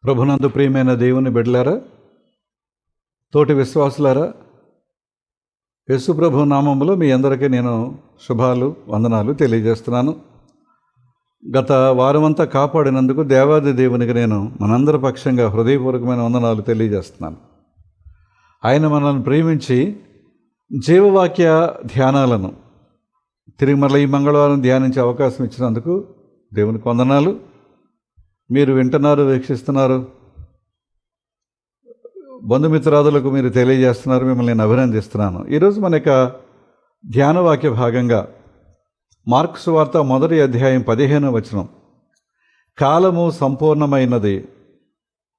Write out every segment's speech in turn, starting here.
ప్రభునందు ప్రియమైన దేవుని బిడ్డలారా, తోటి విశ్వాసులారా, యేసు ప్రభు నామములో మీ అందరికీ నేను శుభాలు వందనాలు తెలియజేస్తున్నాను. గత వారమంతా కాపాడినందుకు దేవాది దేవునికి నేను మనందరి పక్షంగా హృదయపూర్వకమైన వందనాలు తెలియజేస్తున్నాను. ఆయన మనల్ని ప్రేమించి జీవవాక్య ధ్యానాలను తిరిగి మరల ఈ మంగళవారం ధ్యానించే అవకాశం ఇచ్చినందుకు దేవునికి వందనాలు. మీరు వింటున్నారు, వీక్షిస్తున్నారు, బంధుమిత్రాదులకు మీరు తెలియజేస్తున్నారు, మిమ్మల్ని నేను అభినందిస్తున్నాను. ఈరోజు మన యొక్క ధ్యానవాక్య భాగంగా మార్కు సువార్త 1వ అధ్యాయం 15వ వచనం, కాలము సంపూర్ణమైనది,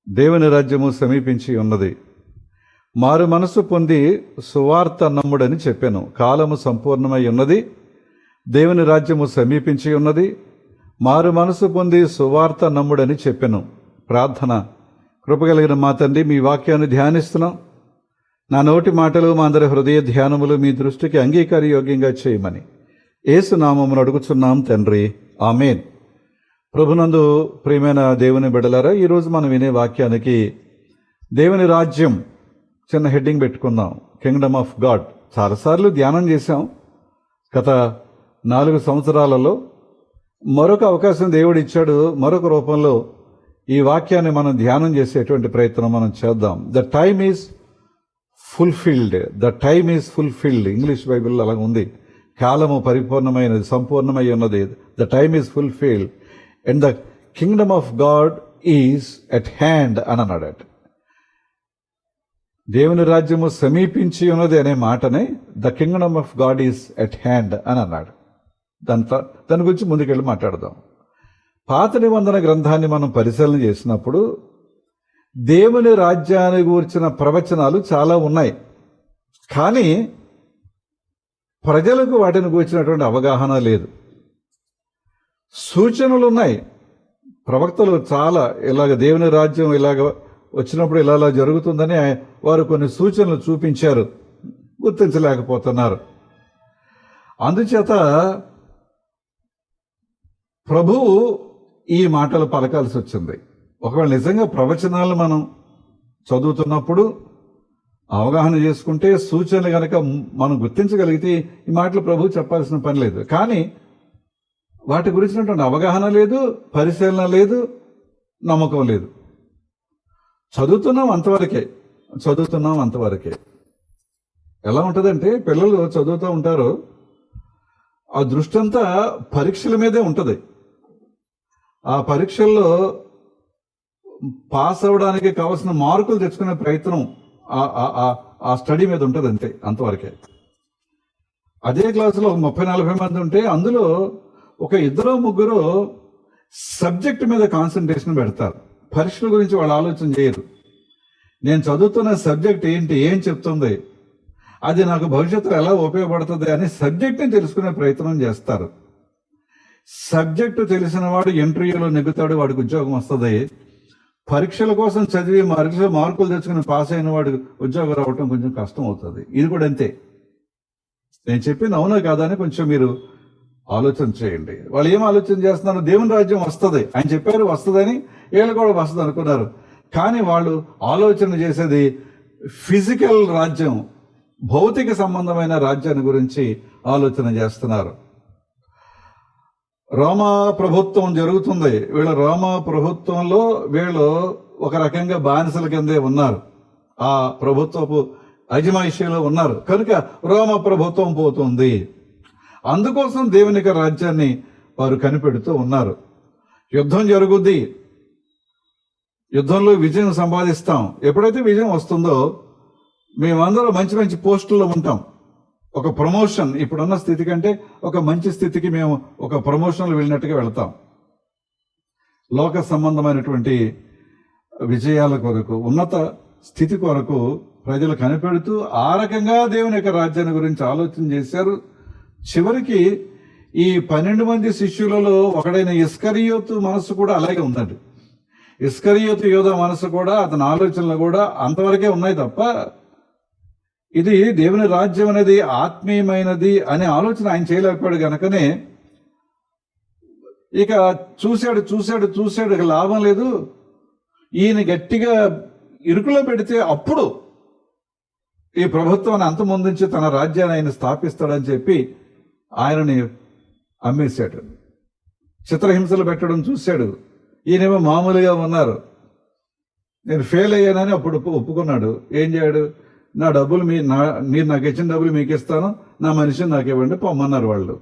దేవుని రాజ్యము సమీపించి ఉన్నది, మారు మనసు పొంది సువార్త నమ్ముడని చెప్పాను. కాలము సంపూర్ణమై ఉన్నది, దేవుని రాజ్యము సమీపించి ఉన్నది, మారు మనసు పొంది సువార్త నమ్ముడని చెప్పెను. ప్రార్థన. కృపగలిగిన మా తండ్రి, మీ వాక్యాన్ని ధ్యానిస్తున్నాం. నా నోటి మాటలు, మా అందరి హృదయ ధ్యానములు మీ దృష్టికి అంగీకారయోగ్యంగా చేయమని యేసు నామమును అడుగుచున్నాం తండ్రి, ఆమేన్. ప్రభునందు ప్రియమైన దేవుని బిడ్డలారా, ఈరోజు మనం వినే వాక్యానికి దేవుని రాజ్యం చిన్న హెడ్డింగ్ పెట్టుకుందాం, కింగ్డమ్ ఆఫ్ గాడ్. చాలాసార్లు ధ్యానం చేశాం. గత 4 సంవత్సరాలలో మరొక అవకాశం దేవుడు ఇచ్చాడు. మరొక రూపంలో ఈ వాక్యాన్ని మనం ధ్యానం చేసేటువంటి ప్రయత్నం మనం చేద్దాం. The time is fulfilled, the time is fulfilled. English బైబిల్లో అలా ఉంది. కాలము పరిపూర్ణమైనది, సంపూర్ణమై ఉన్నది. The time is fulfilled and the Kingdom of God is at hand అని అన్నాడు. దేవుని రాజ్యము సమీపించి ఉన్నది అనే మాటనే the Kingdom of God is at hand అని అన్నాడు. దాని గురించి ముందుకెళ్ళి మాట్లాడదాం. పాత నిబంధన గ్రంథాన్ని మనం పరిశీలన చేసినప్పుడు దేవుని రాజ్యాన్ని గూర్చిన ప్రవచనాలు చాలా ఉన్నాయి, కానీ ప్రజలకు వాటిని గూర్చినటువంటి అవగాహన లేదు. సూచనలు ఉన్నాయి. ప్రవక్తలు చాలా ఇలాగ దేవుని రాజ్యం ఇలాగ వచ్చినప్పుడు ఇలా జరుగుతుందని వారు కొన్ని సూచనలు చూపించారు, గుర్తించలేకపోతున్నారు. అందుచేత ప్రభువు ఈ మాటలు పలకాల్సి వచ్చింది. ఒకవేళ నిజంగా ప్రవచనాలు మనం చదువుతున్నప్పుడు అవగాహన చేసుకుంటే, సూచనలు కనుక మనం గుర్తించగలిగితే ఈ మాటలు ప్రభువు చెప్పాల్సిన పని లేదు. కానీ వాటి గురించినటువంటి అవగాహన లేదు, పరిశీలన లేదు, నమ్మకం లేదు. చదువుతున్నాం అంతవరకే. ఎలా ఉంటుందంటే, పిల్లలు చదువుతూ ఉంటారు, ఆ దృష్టి అంతా పరీక్షల మీదే ఉంటుంది. ఆ పరీక్షల్లో పాస్ అవ్వడానికి కావాల్సిన మార్కులు తెచ్చుకునే ప్రయత్నం ఆ స్టడీ మీద ఉంటుంది, అంతే, అంతవరకే. అదే క్లాసులో 30-40 మంది ఉంటే అందులో ఒక 2-3 సబ్జెక్ట్ మీద కాన్సన్ట్రేషన్ పెడతారు. పరీక్షల గురించి వాళ్ళు ఆలోచన చేయరు. నేను చదువుతున్న సబ్జెక్ట్ ఏంటి, ఏం చెప్తుంది, అది నాకు భవిష్యత్తులో ఎలా ఉపయోగపడుతుంది అనే సబ్జెక్ట్ని తెలుసుకునే ప్రయత్నం చేస్తారు. సబ్జెక్టు తెలిసిన వాడు ఇంటర్వ్యూలో నెగ్గుతాడు, వాడికి ఉద్యోగం వస్తుంది. పరీక్షల కోసం చదివి మార్కులు తెచ్చుకుని పాస్ అయిన వాడికి ఉద్యోగం రావటం కొంచెం కష్టం అవుతుంది. ఇది కూడా అంతే. నేను చెప్పింది అవునా కాదా అని కొంచెం మీరు ఆలోచన చేయండి. వాళ్ళు ఏం ఆలోచన చేస్తున్నారు? దేవుని రాజ్యం వస్తుంది, ఆయన చెప్పారు వస్తుందని, వీళ్ళు కూడా వస్తుంది అనుకున్నారు. కానీ వాళ్ళు ఆలోచన చేసేది ఫిజికల్ రాజ్యం, భౌతిక సంబంధమైన రాజ్యాన్ని గురించి ఆలోచన చేస్తున్నారు. రోమా ప్రభుత్వం జరుగుతుంది. వీళ్ళ రోమా ప్రభుత్వంలో వీళ్ళు ఒక రకంగా బానిసల కిందే ఉన్నారు, ఆ ప్రభుత్వపు అజమాయిషీలో ఉన్నారు. కనుక రోమా ప్రభుత్వం పోతుంది. అందుకోసం దేవుని యొక్క రాజ్యాన్ని వారు కనిపెడుతూ ఉన్నారు. యుద్ధం జరుగుద్ది, యుద్ధంలో విజయం సంపాదిస్తాం. ఎప్పుడైతే విజయం వస్తుందో మేమందరం మంచి మంచి పోస్టుల్లో ఉంటాం. ఒక ప్రమోషన్, ఇప్పుడున్న స్థితి కంటే ఒక మంచి స్థితికి మేము ఒక ప్రమోషన్లో వెళ్ళినట్టుగా వెళ్తాం. లోక సంబంధమైనటువంటి విజయాల కొరకు, ఉన్నత స్థితి కొరకు ప్రజలు కనిపెడుతూ ఆ రకంగా దేవుని యొక్క రాజ్యాన్ని గురించి ఆలోచన చేశారు. చివరికి ఈ 12 మంది శిష్యులలో ఒకడైన ఇస్కరియోతు మనసు కూడా అలాగే ఉందండి. ఇస్కరియోతు యోధ మనసు కూడా, అతని ఆలోచనలు కూడా అంతవరకే ఉన్నాయి తప్ప, ఇది దేవుని రాజ్యం అనేది ఆత్మీయమైనది అనే ఆలోచన ఆయన చేయలేకపోయాడు. కనుకనే ఇక చూశాడు, ఇక లాభం లేదు, ఈయన గట్టిగా ఇరుకులో పెడితే అప్పుడు ఈ ప్రభుత్వాన్ని అంతమొందించి తన రాజ్యాన్ని ఆయన స్థాపిస్తాడని చెప్పి ఆయనని అమ్మేశాడు. చిత్రహింసలు పెట్టడం చూశాడు. ఈయనేమో మామూలుగా ఉన్నారు. నేను ఫెయిల్ అయ్యానని అప్పుడు ఒప్పుకున్నాడు. ఏం చేయడు? నా డబ్బులు మీరు నాకు ఇచ్చిన డబ్బులు మీకు ఇస్తాను, నా మనిషిని నాకు ఇవ్వండి పొమ్మన్నారు వాళ్ళు.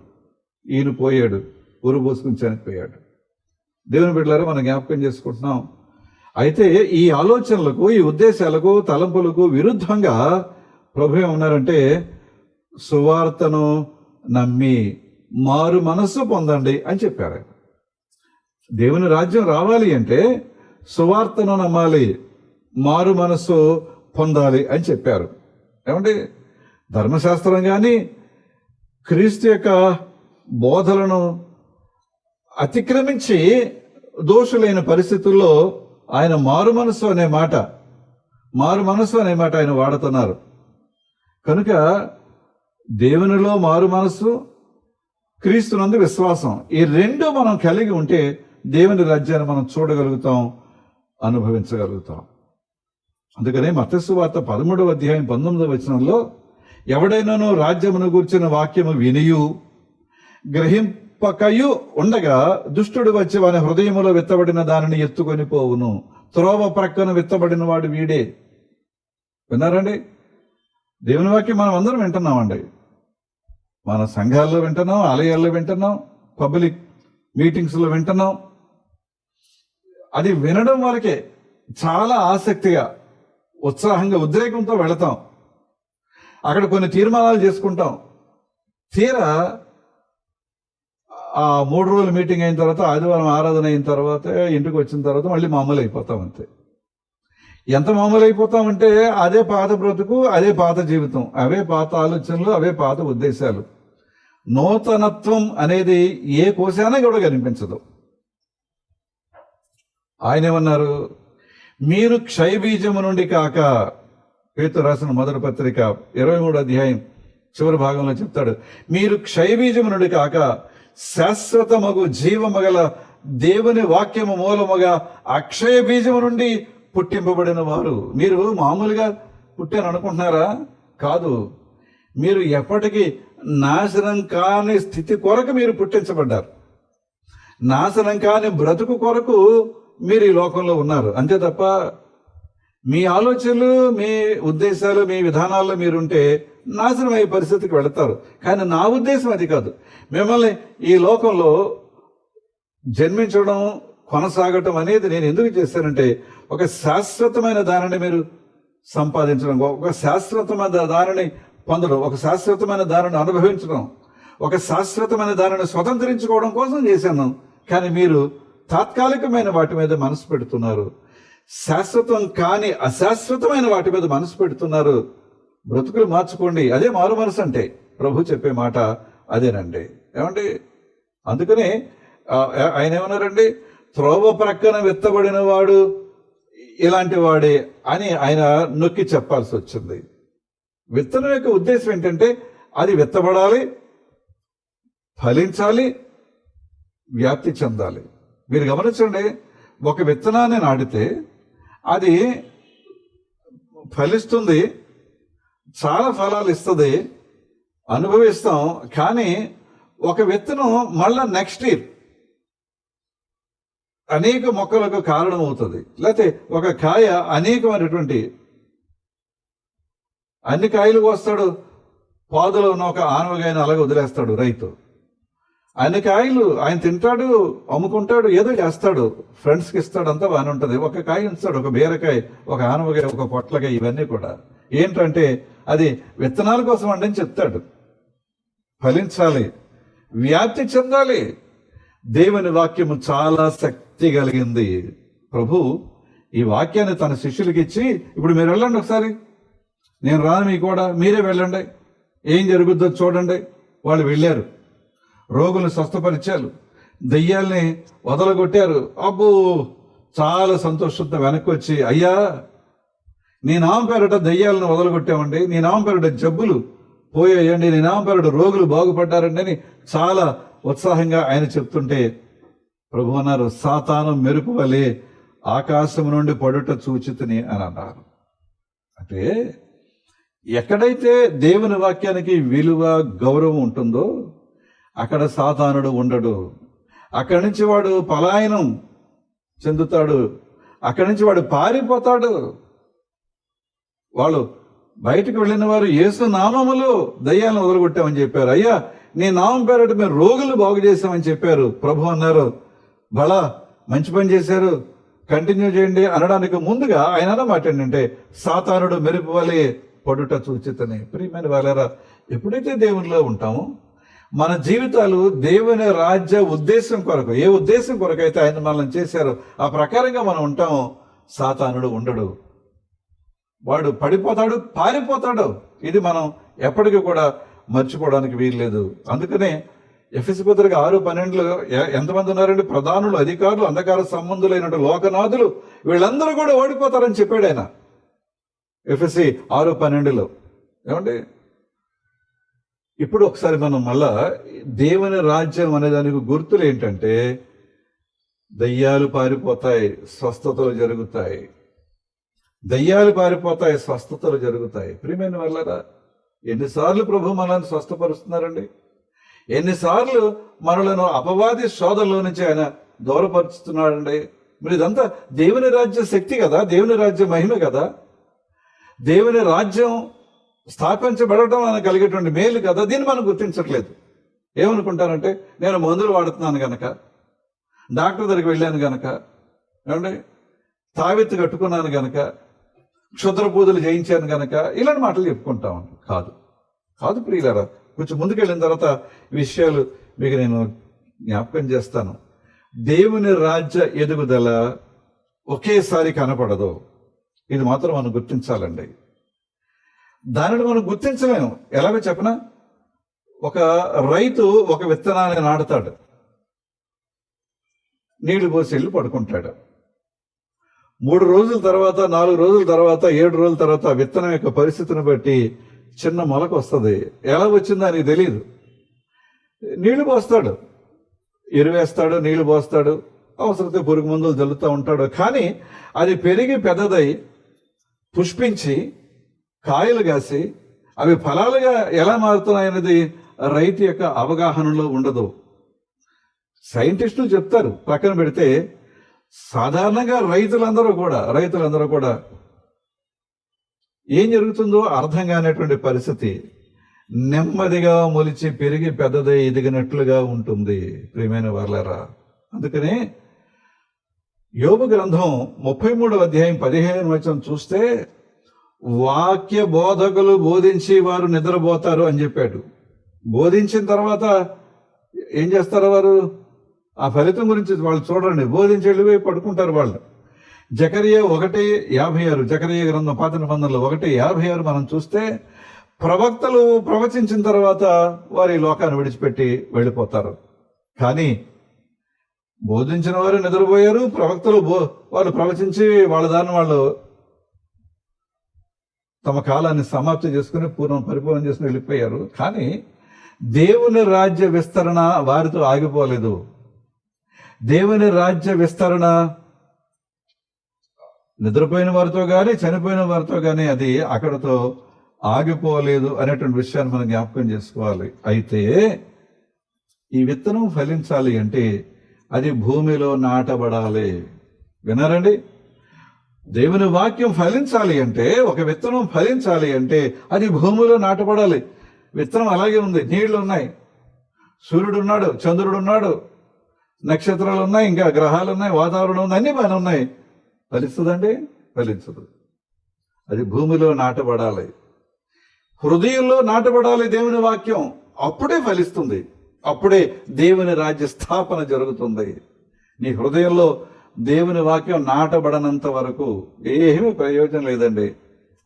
ఈయన పోయాడు, ఊరు పోసుకుని చనిపోయాడు. దేవుని బిడ్డలారా, మనం జ్ఞాపకం చేసుకుంటున్నాం. అయితే ఈ ఆలోచనలకు, ఈ ఉద్దేశాలకు, తలంపులకు విరుద్ధంగా ప్రభు ఏమన్నారంటే, సువార్తను నమ్మి మారు మనస్సు పొందండి అని చెప్పారు. దేవుని రాజ్యం రావాలి అంటే సువార్తను నమ్మాలి, మారు మనస్సు పొందాలి అని చెప్పారు. ఏమంటే ధర్మశాస్త్రం కానీ క్రీస్తు యొక్క బోధలను అతిక్రమించి దోషులైన పరిస్థితుల్లో ఆయన మారు మనస్సు అనే మాట ఆయన వాడుతున్నారు. కనుక దేవునిలో మారు మనస్సు, క్రీస్తునందు విశ్వాసం, ఈ రెండు మనం కలిగి ఉంటే దేవుని రాజ్యాన్ని మనం చూడగలుగుతాం, అనుభవించగలుగుతాం. అందుకనే మత్తయి సువార్త 13వ అధ్యాయం 19వ వచనంలో, ఎవడైనాను రాజ్యమును గూర్చిన వాక్యము వినియు గ్రహింపకయు ఉండగా దుష్టుడు వచ్చి వాని హృదయములో విత్తబడిన దానిని ఎత్తుకొని పోవును. త్రోవ ప్రక్కన విత్తబడిన వాడు వీడే. విన్నారండి? దేవుని వాక్యం మనం అందరం వింటున్నామండి. మన సంఘాల్లో వింటున్నాం, ఆలయాల్లో వింటున్నాం, పబ్లిక్ మీటింగ్స్లో వింటున్నాం. అది వినడం వరకే చాలా ఆసక్తిగా, ఉత్సాహంగా, ఉద్రేకంతో వెళతాం. అక్కడ కొన్ని తీర్మానాలు చేసుకుంటాం. తీరా ఆ 3 రోజులు మీటింగ్ అయిన తర్వాత, ఆదివారం ఆరాధన అయిన తర్వాత, ఇంటికి వచ్చిన తర్వాత మళ్ళీ మామూలు అయిపోతాం. అంతే. ఎంత మామూలు అయిపోతామంటే అదే పాత బ్రతుకు, అదే పాత జీవితం, అవే పాత ఆలోచనలు, అవే పాత ఉద్దేశాలు. నూతనత్వం అనేది ఏ కోశానా కూడా కనిపించదు. ఆయన ఏమన్నారు? మీరు క్షయబీజము నుండి కాక, పేతురు రాసిన మొదటి పత్రిక 23వ అధ్యాయం చివరి భాగంలో చెప్తాడు, మీరు క్షయబీజము నుండి కాక శాశ్వతమగు జీవమగల దేవుని వాక్యము మూలముగా అక్షయ బీజము నుండి పుట్టింపబడిన వారు. మీరు మామూలుగా పుట్టాను అనుకుంటున్నారా? కాదు. మీరు ఎప్పటికీ నాశనం కాని స్థితి కొరకు మీరు పుట్టించబడ్డారు. నాశనం కాని బ్రతుకు కొరకు మీరు ఈ లోకంలో ఉన్నారు. అంతే తప్ప మీ ఆలోచనలు, మీ ఉద్దేశాలు, మీ విధానాల్లో మీరుంటే నాశనం అయ్యే పరిస్థితికి వెళతారు. కానీ నా ఉద్దేశం అది కాదు. మిమ్మల్ని ఈ లోకంలో జన్మించడం, కొనసాగటం అనేది నేను ఎందుకు చేశానంటే, ఒక శాశ్వతమైన దానిని మీరు సంపాదించడం, ఒక శాశ్వతమైన దానిని పొందడం, ఒక శాశ్వతమైన దానిని అనుభవించడం, ఒక శాశ్వతమైన దానిని స్వతంత్రించుకోవడం కోసం చేశాను. కానీ మీరు తాత్కాలికమైన వాటి మీద మనసు పెడుతున్నారు. శాశ్వతం కాని అశాశ్వతమైన వాటి మీద మనసు పెడుతున్నారు. బ్రతుకులు మార్చుకోండి. అదే మారు మనసు అంటే. ప్రభు చెప్పే మాట అదేనండి. ఏమండి? అందుకనే ఆయన ఏమన్నారండి? త్రోవ ప్రక్కన విత్తబడిన వాడు ఇలాంటి వాడే అని ఆయన నొక్కి చెప్పాల్సి వచ్చింది. విత్తనం యొక్క ఉద్దేశం ఏంటంటే, అది విత్తబడాలి, ఫలించాలి, వ్యాప్తి చెందాలి. మీరు గమనించండి, ఒక విత్తనాన్ని నాటితే అది ఫలిస్తుంది, చాలా ఫలాలు ఇస్తుంది, అనుభవిస్తాం. కానీ ఒక విత్తనం మళ్ళా నెక్స్ట్ ఇయర్ అనేక మొక్కలకు కారణం అవుతుంది. లేకపోతే ఒక కాయ అనేకమైనటువంటి అన్ని కాయలు కోస్తాడు, పాదులో ఉన్న ఒక ఆనవగాయని అలాగే వదిలేస్తాడు రైతు. అన్ని కాయలు ఆయన తింటాడు, అమ్ముకుంటాడు, ఏదో చేస్తాడు, ఫ్రెండ్స్కి ఇస్తాడు, అంతా బాగానే ఉంటుంది. ఒక కాయ ఇస్తాడు, ఒక బీరకాయ, ఒక ఆనవగాయ, ఒక పొట్లకాయ, ఇవన్నీ కూడా ఏంటంటే అది విత్తనాల కోసం అండి అని చెప్తాడు. ఫలించాలి, వ్యాప్తి చెందాలి. దేవుని వాక్యము చాలా శక్తి కలిగింది. ప్రభు ఈ వాక్యాన్ని తన శిష్యులకి ఇచ్చి, ఇప్పుడు మీరు వెళ్ళండి ఒకసారి, నేను రాను, మీకు కూడా మీరే వెళ్ళండి, ఏం జరుగుద్దో చూడండి. వాళ్ళు వెళ్ళారు, రోగులను స్వస్థపరిచారు, దెయ్యాల్ని వదలగొట్టారు. అబ్బో, చాలా సంతోషంతో వెనక్కి వచ్చి, అయ్యా నీ నామం పేరట దెయ్యాలను వదలగొట్టామండి, నీ నామం పేరట జబ్బులు పోయాయండి, నీ నామం పేరట రోగులు బాగుపడ్డారండి అని చాలా ఉత్సాహంగా ఆయన చెప్తుంటే ప్రభు అన్నారు, సాతాను మెరుపు వలె ఆకాశం నుండి పడుట చూచితిని అని అన్నారు. అంటే ఎక్కడైతే దేవుని వాక్యానికి విలువ గౌరవం ఉంటుందో అక్కడ సాతానుడు ఉండడు. అక్కడి నుంచి వాడు పలాయనం చెందుతాడు, అక్కడి నుంచి వాడు పారిపోతాడు. వాళ్ళు బయటకు వెళ్ళిన వారు యేసు నామములో దయ్యాలను వదలగొట్టామని చెప్పారు. అయ్యా నీ నామం పేరట మేము రోగులు బాగు చేశామని చెప్పారు. ప్రభు అన్నారు, బలా మంచి పని చేశారు, కంటిన్యూ చేయండి అనడానికి ముందుగా ఆయన అన్నమాట ఏంటంటే సాతానుడు మెరుపు వలె పడుట చూచితని. ప్రియమైన వాళ్ళారా, ఎప్పుడైతే దేవునిలో ఉంటామో మన జీవితాలు దేవుని రాజ్య ఉద్దేశం కొరకు, ఏ ఉద్దేశం కొరకు అయితే ఆయన మనల్ని చేశారో ఆ ప్రకారంగా మనం ఉంటామో సాతానుడు ఉండడు. వాడు పడిపోతాడు, పారిపోతాడు. ఇది మనం ఎప్పటికీ కూడా మర్చిపోవడానికి వీల్లేదు. అందుకనే ఎఫెసు పత్రిక 6:12 ఎంతమంది ఉన్నారండి? ప్రధానులు, అధికారులు, అంధకార సంబంధులైన లోకనాథులు వీళ్ళందరూ కూడా ఓడిపోతారని చెప్పాడు ఆయన ఎఫెసి 6:12. ఏమండి, ఇప్పుడు ఒకసారి మనం మళ్ళా దేవుని రాజ్యం అనే దానికి గుర్తులు ఏంటంటే దయ్యాలు పారిపోతాయి, స్వస్థతలు జరుగుతాయి. దయ్యాలు పారిపోతాయి, స్వస్థతలు జరుగుతాయి. ప్రియమైన వాళ్ళరా, ఎన్నిసార్లు ప్రభు మనల్ని స్వస్థపరుస్తున్నారండి? ఎన్నిసార్లు మనలను అపవాది శోధనలో నుంచి ఆయన దూరపరుస్తున్నాడండి? మరి ఇదంతా దేవుని రాజ్య శక్తి కదా, దేవుని రాజ్య మహిమ కదా, దేవుని రాజ్యం స్థాపించబడటం అని కలిగేటువంటి మేలు కదా. దీన్ని మనం గుర్తించట్లేదు. ఏమనుకుంటారంటే నేను మందులు వాడుతున్నాను గనక, డాక్టర్ దగ్గరికి వెళ్ళాను గనక, ఏమండి తావెత్తు కట్టుకున్నాను గనక, క్షుద్ర పూజలు చేయించాను గనక, ఇలాంటి మాటలు చెప్పుకుంటాం. కాదు కాదు ప్రియులారా, కొంచెం ముందుకెళ్ళిన తర్వాత విషయాలు మీకు నేను జ్ఞాపకం చేస్తాను. దేవుని రాజ్య ఎదుగుదల ఒకేసారి కనపడదు. ఇది మాత్రం మనం గుర్తించాలండి. దానిని మనం గుర్తించలేము. ఎలాగో చెప్పనా, ఒక రైతు ఒక విత్తనాన్ని నాటుతాడు, నీళ్లు పోసి వెళ్ళి పడుకుంటాడు. 3 రోజుల తర్వాత, 4 రోజుల తర్వాత, 7 రోజుల తర్వాత విత్తనం యొక్క పరిస్థితిని బట్టి చిన్న మొలక వస్తుంది. ఎలా వచ్చిందో ఆయనకి తెలియదు. నీళ్లు పోస్తాడు, ఎరువేస్తాడు, నీళ్లు పోస్తాడు, అవసరమైతే పురుగు మందులు జల్లుతూ ఉంటాడు. కానీ అది పెరిగి పెద్దదై పుష్పించి కాయలు కాసి అవి ఫలాలుగా ఎలా మారుతున్నాయనేది రైతు యొక్క అవగాహనలో ఉండదు. సైంటిస్టులు చెప్తారు పక్కన పెడితే, సాధారణంగా రైతులందరూ కూడా ఏం జరుగుతుందో అర్థం కానటువంటి పరిస్థితి. నెమ్మదిగా మొలిచి పెరిగి పెద్దదై ఎదిగినట్లుగా ఉంటుంది. ప్రియమైన వాళ్ళారా, అందుకనే యోబు గ్రంథం 33:15 చూస్తే వాక్య బోధకులు బోధించి వారు నిద్రపోతారు అని చెప్పాడు. బోధించిన తర్వాత ఏం చేస్తారు వారు? ఆ ఫలితం గురించి వాళ్ళు చూడండి. బోధించి వెళ్ళిపోయి పడుకుంటారు వాళ్ళు. జకరియా 1:56, జకరియా గ్రంథం పాత నిబంధనలో 1:56 మనం చూస్తే ప్రవక్తలు ప్రవచించిన తర్వాత వారి లోకాన్ని విడిచిపెట్టి వెళ్ళిపోతారు. కానీ బోధించిన వారు నిద్రపోయారు, ప్రవక్తలు వాళ్ళు ప్రవచించి వాళ్ళ దాన్ని వాళ్ళు తమ కాలాన్ని సమాప్తి చేసుకుని పరిపూర్ణం చేసుకుని వెళ్ళిపోయారు. కానీ దేవుని రాజ్య విస్తరణ వారితో ఆగిపోలేదు. దేవుని రాజ్య విస్తరణ నిద్రపోయిన వారితో కానీ చనిపోయిన వారితో కానీ అది అక్కడతో ఆగిపోలేదు అనేటువంటి విషయాన్ని మనం జ్ఞాపకం చేసుకోవాలి. అయితే ఈ విత్తనం ఫలించాలి అంటే అది భూమిలో నాటబడాలి. విన్నారండి? దేవుని వాక్యం ఫలించాలి అంటే, ఒక విత్తనం ఫలించాలి అంటే అది భూమిలో నాటబడాలి. విత్తనం అలాగే ఉంది, నీళ్లు ఉన్నాయి, సూర్యుడు ఉన్నాడు, చంద్రుడు ఉన్నాడు, నక్షత్రాలు ఉన్నాయి, ఇంకా గ్రహాలు ఉన్నాయి, వాతావరణం ఉంది, అన్ని బాగానే ఉన్నాయి. ఫలిస్తుందండి? ఫలించదు. అది భూమిలో నాటబడాలి, హృదయంలో నాటబడాలి దేవుని వాక్యం. అప్పుడే ఫలిస్తుంది, అప్పుడే దేవుని రాజ్య స్థాపన జరుగుతుంది. నీ హృదయంలో దేవుని వాక్యం నాటబడనంత వరకు ఏమీ ప్రయోజనం లేదండి.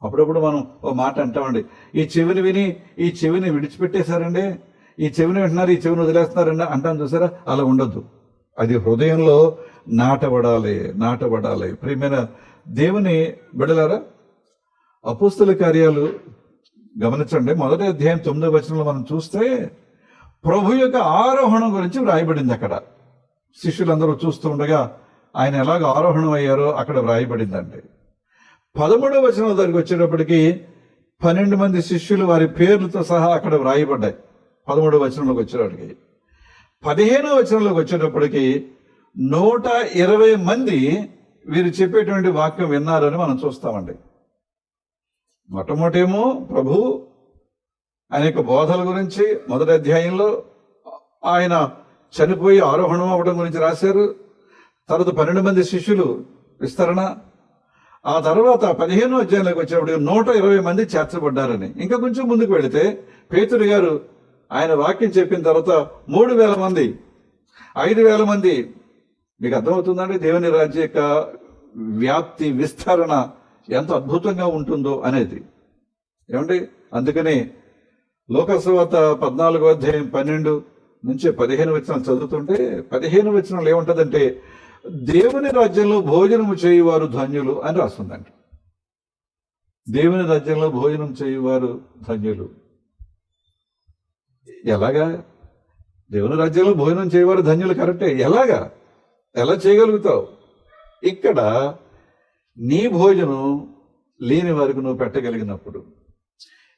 అప్పుడప్పుడు మనం ఓ మాట అంటామండి, ఈ చెవిని విని ఈ చెవిని విడిచిపెట్టేశారండి, ఈ చెవిని వింటున్నారు, ఈ చెవిని వదిలేస్తున్నారండి అంటాం. చూసారా? అలా ఉండద్దు. అది హృదయంలో నాటబడాలి. ప్రియమైన దేవుని బిడ్డలారా, అపోస్తల కార్యాలు గమనించండి. 1వ అధ్యాయం 9వ వచనంలో మనం చూస్తే ప్రభు యొక్క ఆరోహణం గురించి వ్రాయబడింది. అక్కడ శిష్యులందరూ చూస్తూ ఉండగా ఆయన ఎలాగ ఆరోహణం అయ్యారో అక్కడ వ్రాయబడిందండి. 13వ వచనం దగ్గరికి వచ్చేటప్పటికి 12 మంది శిష్యులు వారి పేర్లతో సహా అక్కడ వ్రాయబడ్డాయి. 13వ వచనంలోకి వచ్చేటప్పటికి 15వ వచనంలోకి వచ్చేటప్పటికి 120 మంది వీరు చెప్పేటువంటి వాక్యం విన్నారని మనం చూస్తామండి. మొట్టమొదటేమో ప్రభు అనేక బోధల గురించి మొదటి అధ్యాయంలో ఆయన చనిపోయి ఆరోహణం అవ్వడం గురించి రాశారు. తర్వాత 12 మంది శిష్యులు విస్తరణ. ఆ తర్వాత 15వ అధ్యాయంలోకి వచ్చేటప్పుడు 120 మంది చేర్చబడ్డారని. ఇంకా కొంచెం ముందుకు వెళితే పేతురు గారు ఆయన వాక్యం చెప్పిన తర్వాత 3000 మంది, 5000 మంది. మీకు అర్థమవుతుందండి దేవుని రాజ్య యొక్క వ్యాప్తి విస్తరణ ఎంత అద్భుతంగా ఉంటుందో అనేది. ఏమండి, అందుకని లోకసువార్త 14వ అధ్యాయం 12 నుంచి 15 వచనాలు చదువుతుంటే 15 వచనాలు ఏముంటుందంటే దేవుని రాజ్యంలో భోజనము చేయువారు ధన్యులు అని రాస్తుందండి. దేవుని రాజ్యంలో భోజనం చేయువారు ధన్యులు. ఎలాగా? దేవుని రాజ్యంలో భోజనం చేయవారు ధన్యులు కరెక్టే. ఎలాగా? ఎలా చేయగలుగుతావు? ఇక్కడ నీ భోజనం లేని వారికి నువ్వు పెట్టగలిగినప్పుడు,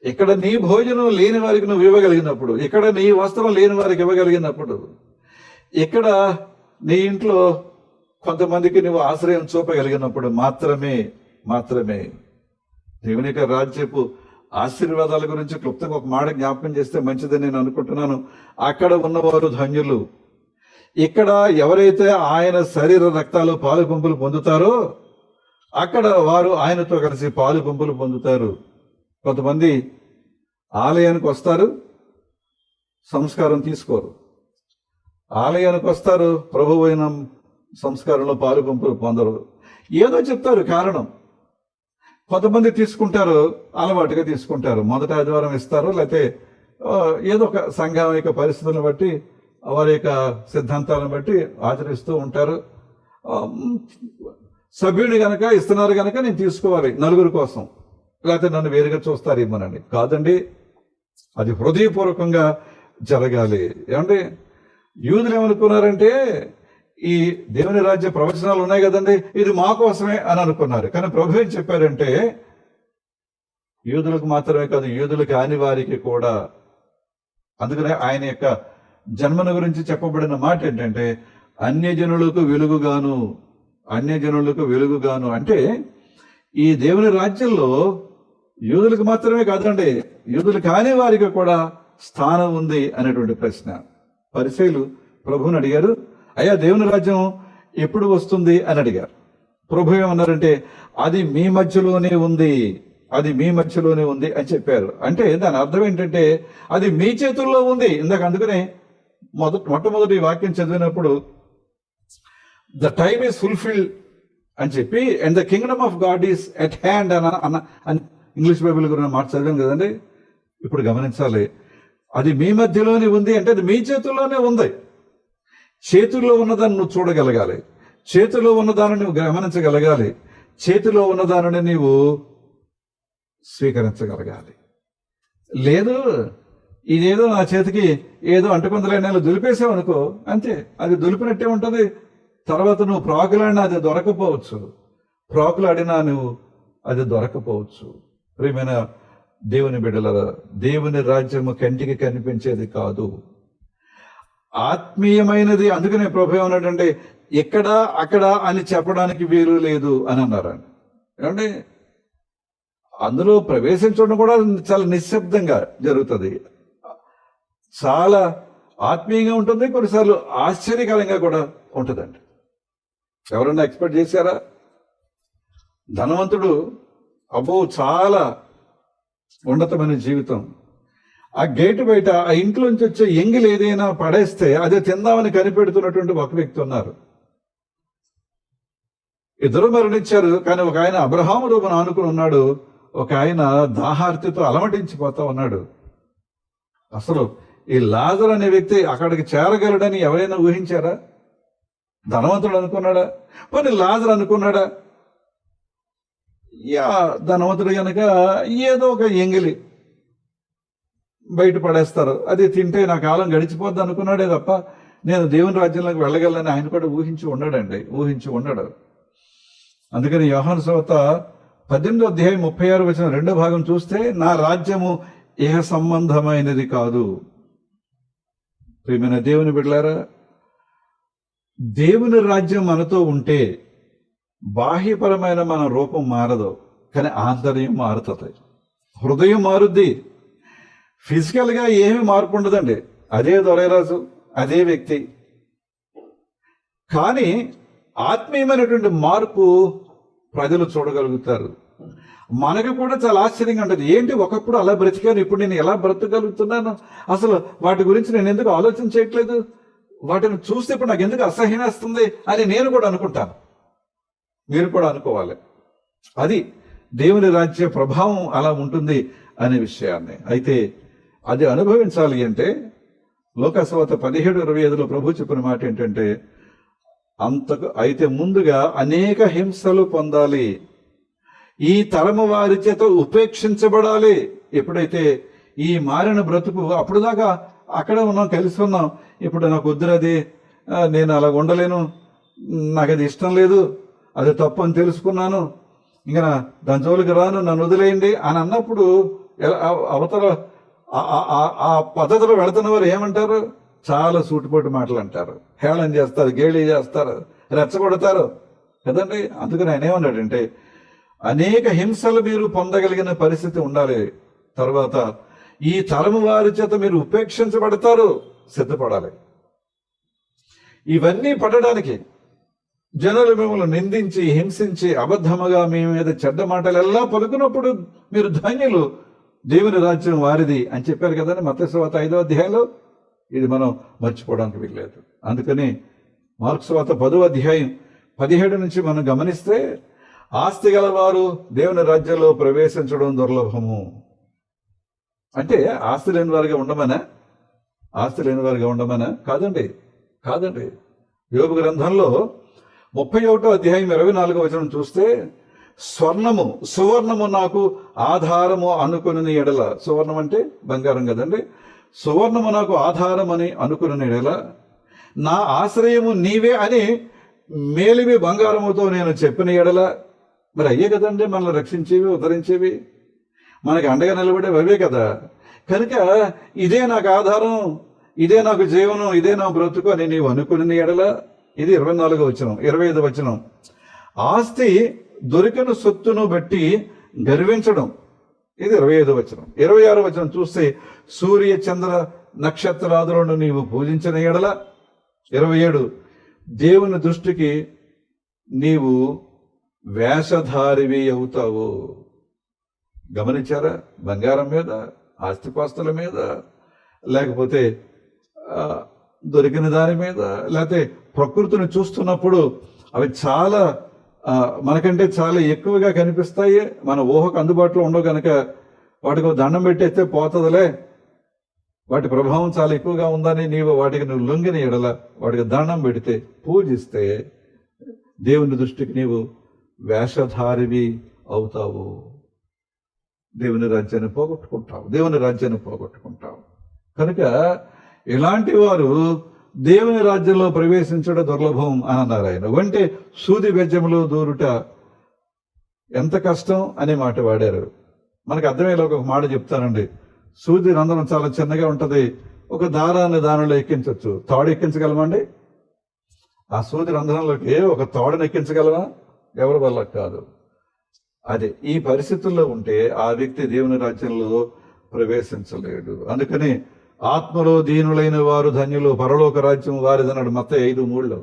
ఇక్కడ నీ భోజనం లేని వారికి నువ్వు ఇవ్వగలిగినప్పుడు, ఇక్కడ నీ వస్త్రం లేని వారికి ఇవ్వగలిగినప్పుడు, ఇక్కడ నీ ఇంట్లో కొంతమందికి నువ్వు ఆశ్రయం చూపగలిగినప్పుడు మాత్రమే దేవుని యొక్క రాజ్యపు ఆశీర్వాదాల గురించి క్లుప్తంగా ఒక మాట జ్ఞాపకం చేస్తే మంచిదని నేను అనుకుంటున్నాను. అక్కడ ఉన్నవారు ధన్యులు. ఇక్కడ ఎవరైతే ఆయన శరీర రక్తాలు పాలు పంపులు పొందుతారో అక్కడ వారు ఆయనతో కలిసి పాలు పంపులు పొందుతారు. కొంతమంది ఆలయానికి వస్తారు, సంస్కారం తీసుకోరు. ఆలయానికి వస్తారు, ప్రభువైన సంస్కారంలో పాలు పంపులు పొందరు. ఏదో చెప్తారు కారణం. కొంతమంది తీసుకుంటారు, అలవాటుగా తీసుకుంటారు. మొదట ఆదివారం ఇస్తారు, లేకపోతే ఏదో ఒక సంఘం యొక్క పరిస్థితులను బట్టి వారి యొక్క సిద్ధాంతాలను బట్టి ఆచరిస్తూ ఉంటారు. సభ్యుని గనక ఇస్తున్నారు గనక నేను తీసుకోవాలి నలుగురు కోసం, లేకపోతే నన్ను వేరుగా చూస్తారేమోనండి. కాదండి, అది హృదయపూర్వకంగా జరగాలి. ఏమంటే యూదులు ఏమనుకున్నారంటే ఈ దేవుని రాజ్య ప్రవచనాలు ఉన్నాయి కదండి, ఇది మా కోసమే అని అనుకున్నారు. కానీ ప్రభు ఏం చెప్పారంటే యూదులకు మాత్రమే కాదు, యూదులు కాని వారికి కూడా. అందుకనే ఆయన యొక్క జన్మను గురించి చెప్పబడిన మాట ఏంటంటే అన్యజనులకు వెలుగుగాను. అంటే ఈ దేవుని రాజ్యంలో యూదులకు మాత్రమే కాదండి, యూదులు కాని వారికి కూడా స్థానం ఉంది అనేటువంటి ప్రశ్న. పరిసయ్యులు ప్రభువుని అడిగారు, అయ్యా దేవుని రాజ్యం ఎప్పుడు వస్తుంది అని అడిగారు. ప్రభు ఏమన్నారంటే అది మీ మధ్యలోనే ఉంది అని చెప్పారు. అంటే దాని అర్థం ఏంటంటే అది మీ చేతుల్లో ఉంది. ఇందాక అందుకనే మొట్టమొదటి వాక్యం చదివినప్పుడు ద టైమ్ ఈస్ ఫుల్ఫిల్డ్ అని చెప్పి and the Kingdom of God is at hand అని ఇంగ్లీష్ బైబిల్ గురించి మాట చదివాను కదండి. ఇప్పుడు గమనించాలి, అది మీ మధ్యలోనే ఉంది అంటే అది మీ చేతుల్లోనే ఉంది. చేతుల్లో ఉన్నదాన్ని నువ్వు చూడగలగాలి, చేతిలో ఉన్నదాన్ని నువ్వు గమనించగలగాలి, చేతిలో ఉన్నదానిని నీవు స్వీకరించగలగాలి. లేదు ఇదేదో నా చేతికి ఏదో అంటుకుందలే దులిపేసావనుకో, అంతే, అది దులిపినట్టే ఉంటుంది. తర్వాత నువ్వు ప్రాకులాడినా అది దొరకపోవచ్చు, ప్రాకులాడినా నువ్వు అది దొరకపోవచ్చు. ప్రియమైన దేవుని బిడ్డలారా, దేవుని రాజ్యము కంటికి కనిపించేది కాదు, ఆత్మీయమైనది. అందుకనే ప్రభు ఏమన్నాడంటే ఇక్కడ అక్కడ అని చెప్పడానికి వీలు లేదు అని అన్నారండి. ఏమంటే అందులో ప్రవేశించడం కూడా చాలా నిశ్శబ్దంగా జరుగుతుంది, చాలా ఆత్మీయంగా ఉంటుంది, కొన్నిసార్లు ఆశ్చర్యకరంగా కూడా ఉంటుందండి. ఎవరన్నా ఎక్స్పెక్ట్ చేశారా? ధనవంతుడు చాలా ఉన్నతమైన జీవితం, ఆ గేటు బయట ఆ ఇంట్లోంచి వచ్చే ఎంగిలి ఏదైనా పడేస్తే అదే తిందామని కనిపెడుతున్నటువంటి ఒక వ్యక్తి ఉన్నారు. ఇద్దరు మరణించారు, కానీ ఒక ఆయన అబ్రహాము రూపను ఆనుకుని ఉన్నాడు, ఒక ఆయన దాహార్తితో అలమటించిపోతా ఉన్నాడు. అసలు ఈ లాజరు అనే వ్యక్తి అక్కడికి చేరగలడని ఎవరైనా ఊహించారా? ధనవంతుడు అనుకున్నాడా? పోనీ లాజరు అనుకున్నాడా? ధనవంతుడు కనుక ఏదో ఒక ఎంగిలి బయట పడేస్తారు, అది తింటే నా కాలం గడిచిపోద్ది అనుకున్నాడే తప్ప నేను దేవుని రాజ్యంలోకి వెళ్ళగలని ఆయన కూడా ఊహించి ఉండడు. అందుకని యోహాను సువార్త 18:36 రెండో భాగం చూస్తే, నా రాజ్యము ఇహ సంబంధమైనది కాదు. ప్రియమైన దేవుని బిడ్డలారా, దేవుని రాజ్యం మనతో ఉంటే బాహ్యపరమైన మన రూపం మారదు, కానీ ఆంతర్యం మారుతుంది, హృదయం మారుద్ది. ఫిజికల్గా ఏమీ మార్పు ఉండదండి, అదే దొరైరాజు, అదే వ్యక్తి. కానీ ఆత్మీయమైనటువంటి మార్పు ప్రజలు చూడగలుగుతారు. మనకు కూడా చాలా ఆశ్చర్యంగా ఉంటుంది, ఏంటి ఒకప్పుడు అలా బ్రతికాను, ఇప్పుడు నేను ఎలా బ్రతకగలుగుతున్నాను, అసలు వాటి గురించి నేను ఎందుకు ఆలోచన చేయట్లేదు, వాటిని చూస్తే ఇప్పుడు నాకు ఎందుకు అసహ్యం వేస్తుంది అని నేను కూడా అనుకుంటాను. మీరు కూడా అనుకోవాలి. అది దేవుని రాజ్య ప్రభావం అలా ఉంటుంది అనే విషయాన్ని. అయితే అది అనుభవించాలి అంటే లోకాసు వార్త 17:25 ప్రభు చెప్పిన మాట ఏంటంటే, అయితే ముందుగా అనేక హింసలు పొందాలి, ఈ తరము వారి చేత ఉపేక్షించబడాలి. ఎప్పుడైతే ఈ మారిన బ్రతుకు, అప్పుడు దాకా అక్కడే ఉన్నాం, కలిసి ఉన్నాం, ఇప్పుడు నాకు వద్దురది, నేను అలా ఉండలేను, నాకు అది ఇష్టం లేదు, అది తప్పు అని తెలుసుకున్నాను, ఇంకా దాని జోలికి రాను, నన్ను వదిలేయండి అని అన్నప్పుడు అవతల ఆ పద్ధతిలో వెళుతున్న వారు ఏమంటారు? చాలా సూటిపోటు మాటలు అంటారు, హేళన చేస్తారు, గేళి చేస్తారు, రెచ్చగొడతారు కదండి. అందుకని ఆయన ఏమన్నాడంటే, అనేక హింసలు మీరు పొందగలిగిన పరిస్థితి ఉండాలి. తర్వాత ఈ తరము వారి చేత మీరు ఉపేక్షించబడతారు, సిద్ధపడాలి. ఇవన్నీ పడడానికి జనులు మిమ్మల్ని నిందించి హింసించి అబద్ధముగా మీ మీద చెడ్డ మాటలు ఎలా పలుకున్నప్పుడు మీరు ధన్యులు, దేవుని రాజ్యం వారిది అని చెప్పారు కదండి మత్తయి సువార్త 5వ అధ్యాయంలో. ఇది మనం మర్చిపోవడానికి వీల్లేదు. అందుకని మార్కు సువార్త 10వ అధ్యాయం 17 నుంచి మనం గమనిస్తే, ఆస్తి గలవారు దేవుని రాజ్యంలో ప్రవేశించడం దుర్లభము. అంటే ఆస్తి లేని వారిగా ఉండమనా? కాదండి. యోబు గ్రంథంలో 31వ అధ్యాయం 24వ వచనం చూస్తే, సువర్ణము నాకు ఆధారము అనుకుని ఎడల, సువర్ణం అంటే బంగారం కదండి, సువర్ణము నాకు ఆధారం అని అనుకుని ఎడల, నా ఆశ్రయము నీవే అని మేలిమి బంగారముతో నేను చెప్పిన ఎడల. మరి అయ్యే కదండి మనల్ని రక్షించేవి, ఉద్ధరించేవి, మనకి అండగా నిలబడేవి అవే కదా. కనుక ఇదే నాకు ఆధారం, ఇదే నాకు జీవనం, ఇదే నా బ్రతుకు అని నీవు అనుకుని ఎడల. ఇది 24వ వచనం. 25వ వచనం, ఆస్తి దొరికిన సొత్తును బట్టి గర్వించడం. ఇది 25వ వచనం. 26వ వచనం చూస్తే, సూర్య చంద్ర నక్షత్రాదులను నీవు పూజించిన ఎడల. 27, దేవుని దృష్టికి నీవు వేషధారివి అవుతావు. గమనించారా? బంగారం మీద, ఆస్తిపాస్తుల మీద, లేకపోతే దొరికిన దాని మీద, లేకపోతే ప్రకృతిని చూస్తున్నప్పుడు అవి చాలా మనకంటే చాలా ఎక్కువగా కనిపిస్తాయి, మన ఊహకు అందుబాటులో ఉండవు కనుక వాటికి దండం పెట్టేస్తే పోతుందిలే, వాటి ప్రభావం చాలా ఎక్కువగా ఉందని వాటికి నువ్వు లొంగిన ఎడల, వాటికి దండం పెడితే, పూజిస్తే దేవుని దృష్టికి నీవు వేషధారివి అవుతావు. దేవుని రాజ్యాన్ని పోగొట్టుకుంటావు. కనుక ఇలాంటి వారు దేవుని రాజ్యంలో ప్రవేశించడం దుర్లభం అని అన్నారు ఆయన. అంటే సూది బెజ్జములో దూరుట ఎంత కష్టం అనే మాట వాడారు. మనకు అర్థమయ్యేలా ఒక మాట చెప్తానండి. సూది రంధ్రం చాలా చిన్నగా ఉంటుంది, ఒక దారాన్ని దానిలో ఎక్కించవచ్చు. తాడు ఎక్కించగలమండి? ఆ సూది రంధ్రంలోకి ఒక తాడుని ఎక్కించగలమా? ఎవరి వల్ల కాదు. అదే ఈ పరిస్థితుల్లో ఉంటే ఆ వ్యక్తి దేవుని రాజ్యంలో ప్రవేశించలేడు. అందుకని ఆత్మలో దీనులైన వారు ధన్యులు, పరలోక రాజ్యం వారిదన్నాడు మత్తయి 5:3.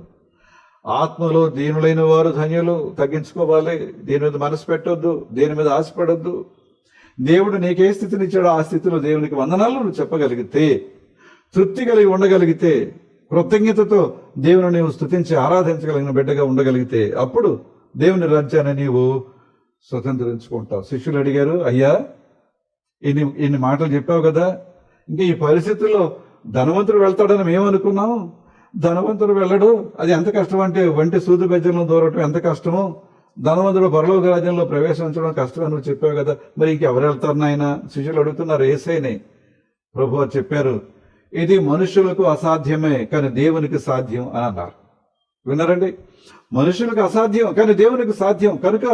ఆత్మలో దీనులైన వారు ధన్యులు. తగ్గించుకోవాలి, దేని మీద మనసు పెట్టొద్దు, దేని మీద ఆశపడొద్దు. దేవుడు నీకే స్థితినిచ్చాడో ఆ స్థితిలో దేవునికి వందనాలు నువ్వు చెప్పగలిగితే, తృప్తి కలిగి ఉండగలిగితే, కృతజ్ఞతతో దేవుని నీవు స్తుతించి ఆరాధించగలిగిన బిడ్డగా ఉండగలిగితే, అప్పుడు దేవుని రాజ్యాన్ని నీవు స్వతంత్రించుకుంటావు. శిష్యులు అడిగారు, అయ్యా ఇన్ని మాటలు చెప్పావు కదా, ఇంకా ఈ పరిస్థితుల్లో ధనవంతుడు వెళ్తాడని మేమనుకున్నాం, ధనవంతుడు వెళ్ళడు, అది ఎంత కష్టం అంటే వంటి సూది బెజ్జంలో దూరటం ఎంత కష్టమో, ధనవంతుడు పరలోక రాజ్యంలో ప్రవేశించడం కష్టమని నువ్వు చెప్పావు కదా, మరి ఇంకెవరు వెళ్తారు నాయన? శిష్యులు అడుగుతున్నారు యేసయ్యని. ప్రభువు చెప్పారు, ఇది మనుషులకు అసాధ్యమే కానీ దేవునికి సాధ్యం అని అన్నారు. విన్నారండి? మనుషులకు అసాధ్యం కానీ దేవునికి సాధ్యం. కనుక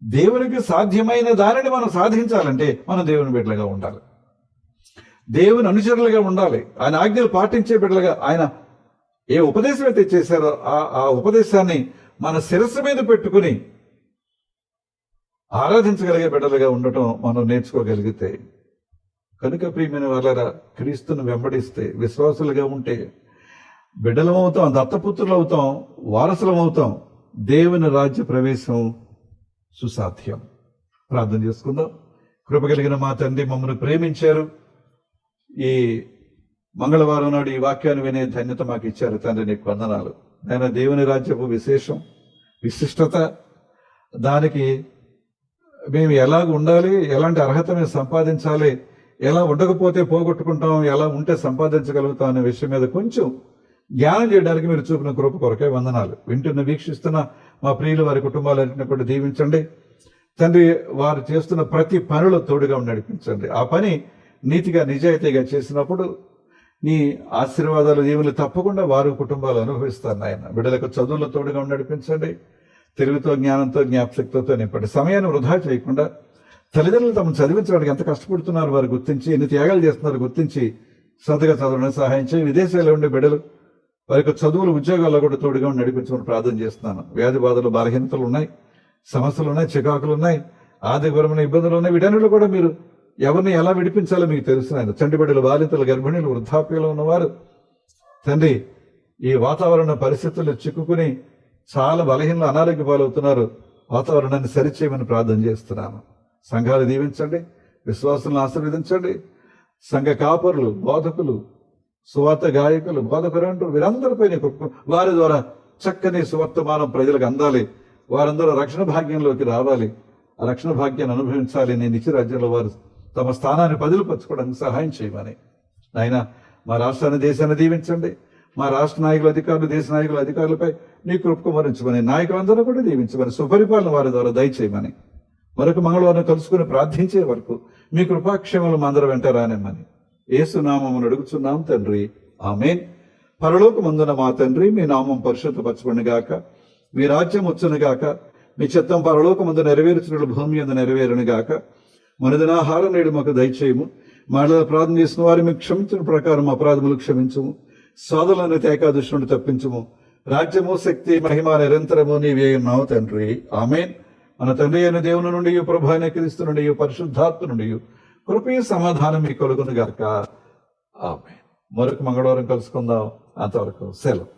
దేవునికి సాధ్యమైన దానిని మనం సాధించాలంటే మనం దేవుని బిడ్డలుగా ఉండాలి, దేవుని అనుచరులుగా ఉండాలి, ఆయన ఆజ్ఞలు పాటించే బిడ్డలుగా. ఆయన ఏ ఉపదేశం అయితే చేశారో ఆ ఉపదేశాన్ని మన శిరస్సు మీద పెట్టుకుని ఆరాధించగలిగే బిడ్డలుగా ఉండటం మనం నేర్చుకోగలిగితే, కనుక ప్రియమైన వాళ్ళరా, క్రీస్తును వెంబడిస్తే, విశ్వాసులుగా ఉంటే బిడ్డలం అవుతాం, దత్తపుత్రులు అవుతాం, వారసులం అవుతాం. దేవుని రాజ్య ప్రవేశం సుసాధ్యం. ప్రార్థన చేసుకుందాం. కృపగలిగిన మా తండ్రి, మమ్మల్ని ప్రేమించారు. ఈ మంగళవారం నాడు ఈ వాక్యాన్ని వినే ధన్యత మాకు ఇచ్చారు తండ్రి, నీకు వందనాలు. నేను దేవుని రాజ్యపు విశేషం, విశిష్టత, దానికి మేము ఎలాగ ఉండాలి, ఎలాంటి అర్హత మేము సంపాదించాలి, ఎలా ఉండకపోతే పోగొట్టుకుంటాం, ఎలా ఉంటే సంపాదించగలుగుతాం అనే విషయం మీద కొంచెం జ్ఞానం చేయడానికి మీరు చూపిన కృప కొరకే వందనాలు. వింటున్న, వీక్షిస్తున్న మా ప్రియులు, వారి కుటుంబాలన్నింటినీ కూడా దీవించండి తండ్రి. వారు చేస్తున్న ప్రతి పనిలో తోడుగా నడిపించండి. ఆ పని నీతిగా, నిజాయితీగా చేసినప్పుడు నీ ఆశీర్వాదాలు, దీవులు తప్పకుండా వారు కుటుంబాలు అనుభవిస్తారు నాయన. బిడ్డలకు చదువులో తోడుగా నడిపించండి. తెలుగుతో, జ్ఞానంతో, జ్ఞాపశక్తితో నింపండి. సమయాన్ని వృధా చేయకుండా తల్లిదండ్రులు తమను చదివించడానికి ఎంత కష్టపడుతున్నారు వారు గుర్తించి, ఎన్ని త్యాగాలు చేస్తున్నారు గుర్తించి శ్రద్ధగా చదవడానికి సహాయం చేయి. విదేశాల్లో ఉండే బిడ్డలు వారి యొక్క చదువులు, ఉద్యోగాల్లో కూడా తోడుగా నడిపించమని ప్రార్థన చేస్తున్నాను. వ్యాధి బాధలు, బలహీనతలు ఉన్నాయి, సమస్యలు ఉన్నాయి, చికాకులు ఉన్నాయి, ఆర్థికపరమైన ఇబ్బందులు ఉన్నాయి. వీటన్నిటిలో కూడా మీరు ఎవరిని ఎలా విడిపించాలో మీకు తెలుసు ఆయన. చంటి బిడ్డలు, బాలింతలు, గర్భిణీలు, వృద్ధాప్యంలో ఉన్నవారు తండ్రి, ఈ వాతావరణ పరిస్థితుల్లో చిక్కుకుని చాలా బలహీనలు, అనారోగ్య పాలవుతున్నారు. వాతావరణాన్ని సరిచేయమని ప్రార్థన చేస్తున్నాను. సంఘాలు దీవించండి, విశ్వాసులను ఆశీర్వదించండి. సంఘ కాపరులు, బోధకులు, సువార్త గాయకులు, బోధకులు, వీరందరిపై వారి ద్వారా చక్కని సువర్తమానం ప్రజలకు అందాలి. వారందరూ రక్షణ భాగ్యంలోకి రావాలి, ఆ రక్షణ భాగ్యాన్ని అనుభవించాలి. నేను నిత్య రాజ్యంలో వారు తమ స్థానాన్ని పదిలిపరచుకోవడానికి సహాయం చేయమని నాయన మా రాష్ట్రాన్ని, దేశాన్ని దీవించండి. మా రాష్ట్ర నాయకుల, అధికారులు, దేశ నాయకుల, అధికారులపై నీ కృప కుమరించమని, నాయకులందరూ కూడా దీవించమని, సుపరిపాలన వారి ద్వారా దయచేయమని, మరొక మంగళవారం కలుసుకుని ప్రార్థించే వరకు మీ కృపాక్షేమలు మా అందరూ వెంట రానిమ్మని యేసు నామమును అడుగుచున్నాం తండ్రి, ఆమేన్. పరలోకమందున మా తండ్రి, మీ నామం పరిశుద్ధపరచబడును గాక, మీ రాజ్యం వచ్చును గాక, మీ చిత్తం పరలోకమందు నెరవేర్చున్నట్లు భూమి యందు నెరవేరును గాక. మనదినాహారం నేడు మాకు దయచేయము. మాటల ప్రార్థన చేసిన వారు మీకు క్షమించిన ప్రకారం అపరాధములు క్షమించము. సోదరులను ఏకాదశి నుండి తప్పించము. రాజ్యము, శక్తి, మహిమ నిరంతరము నీవే ఉన్నావు తండ్రి, ఆమేన్. మన తండ్రి అయిన దేవుని నుండి, ప్రభు అయిన క్రీస్తు నుండి, పరిశుద్ధాత్మ నుండి కృపయ సమాధానం మీ కలుగును గాక, ఆమేన్. మరొక మంగళవారం కలుసుకుందాం. అంతవరకు సెలవు.